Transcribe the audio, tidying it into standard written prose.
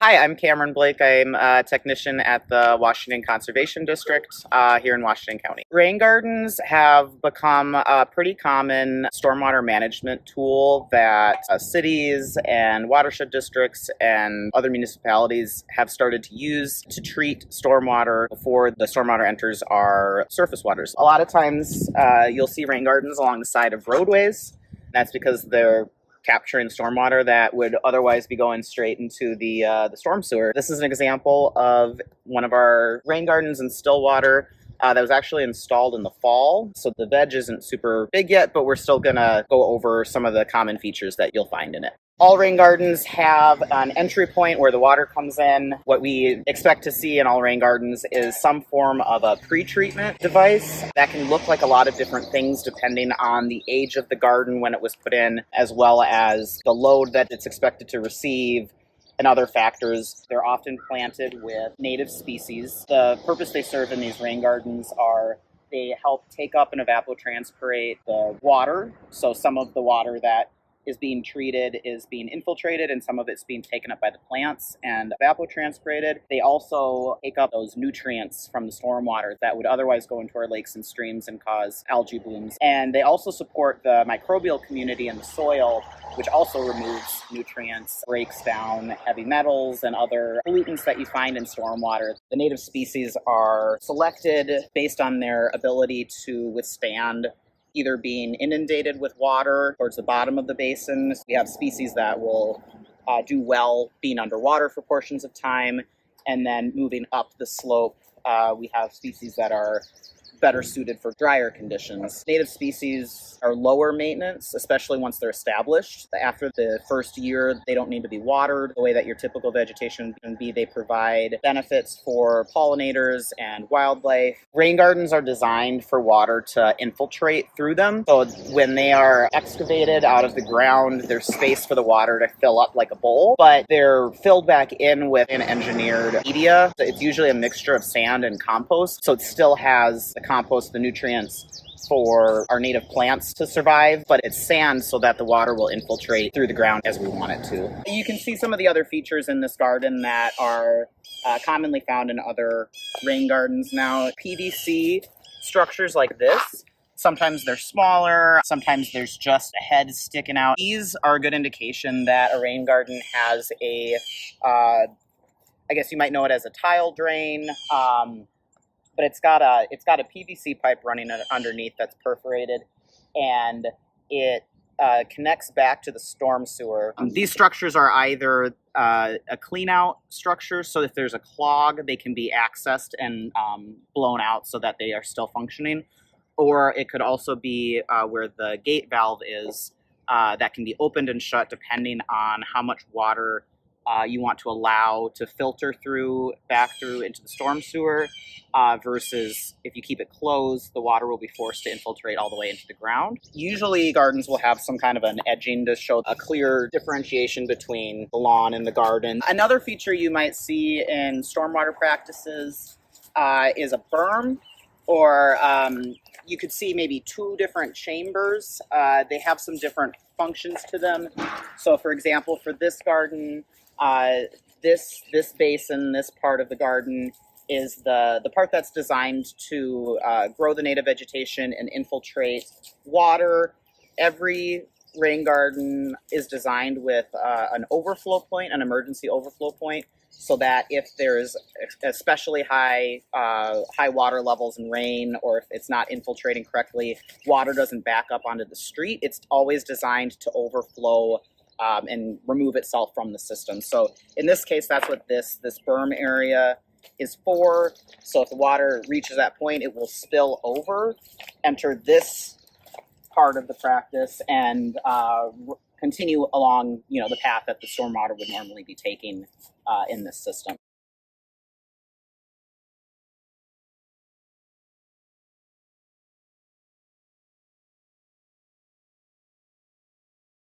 Hi, I'm Cameron Blake. I'm a technician at the Washington Conservation District here in Washington County. Rain gardens have become a pretty common stormwater management tool that cities and watershed districts and other municipalities have started to use to treat stormwater before the stormwater enters our surface waters. A lot of times you'll see rain gardens along the side of roadways. That's because they're capturing stormwater that would otherwise be going straight into the storm sewer. This is an example of one of our rain gardens in Stillwater that was actually installed in the fall. So the veg isn't super big yet, but we're still gonna go over some of the common features that you'll find in it. All rain gardens have an entry point where the water comes in. What we expect to see in all rain gardens is some form of a pre-treatment device that can look like a lot of different things depending on the age of the garden when it was put in, as well as the load that it's expected to receive and other factors. They're often planted with native species. The purpose they serve in these rain gardens are they help take up and evapotranspirate the water. So some of the water that is being treated is being infiltrated and some of it's being taken up by the plants and evapotranspirated. They also take up those nutrients from the stormwater that would otherwise go into our lakes and streams and cause algae blooms. And they also support the microbial community in the soil, which also removes nutrients, breaks down heavy metals and other pollutants that you find in stormwater. The native species are selected based on their ability to withstand either being inundated with water towards the bottom of the basin. We have species that will do well being underwater for portions of time, and then moving up the slope, we have species that are better suited for drier conditions. Native species are lower maintenance, especially once they're established. After the first year, they don't need to be watered the way that your typical vegetation can be. They provide benefits for pollinators and wildlife. Rain gardens are designed for water to infiltrate through them. So when they are excavated out of the ground, there's space for the water to fill up like a bowl, but they're filled back in with an engineered media. It's usually a mixture of sand and compost, so it still has the compost, the nutrients for our native plants to survive, but it's sand so that the water will infiltrate through the ground as we want it to. You can see some of the other features in this garden that are commonly found in other rain gardens now. PVC structures like this. Sometimes they're smaller, sometimes there's just a head sticking out. These are a good indication that a rain garden has a, I guess you might know it as a tile drain, but it's got a PVC pipe running underneath that's perforated, and it connects back to the storm sewer. These structures are either a clean out structure, so if there's a clog, they can be accessed and blown out so that they are still functioning, or it could also be where the gate valve is that can be opened and shut depending on how much water you want to allow to filter back through into the storm sewer, versus if you keep it closed, the water will be forced to infiltrate all the way into the ground. Usually gardens will have some kind of an edging to show a clear differentiation between the lawn and the garden. Another feature you might see in stormwater practices is a berm, or you could see maybe two different chambers. They have some different functions to them. So for example, for this garden, this basin, this part of the garden, is the part that's designed to grow the native vegetation and infiltrate water. Every rain garden is designed with an overflow point, an emergency overflow point, so that if there's especially high water levels in rain, or if it's not infiltrating correctly, water doesn't back up onto the street. It's always designed to overflow and remove itself from the system. So in this case, that's what this berm area is for. So if the water reaches that point, it will spill over, enter this part of the practice, and continue along the path that the stormwater would normally be taking in this system.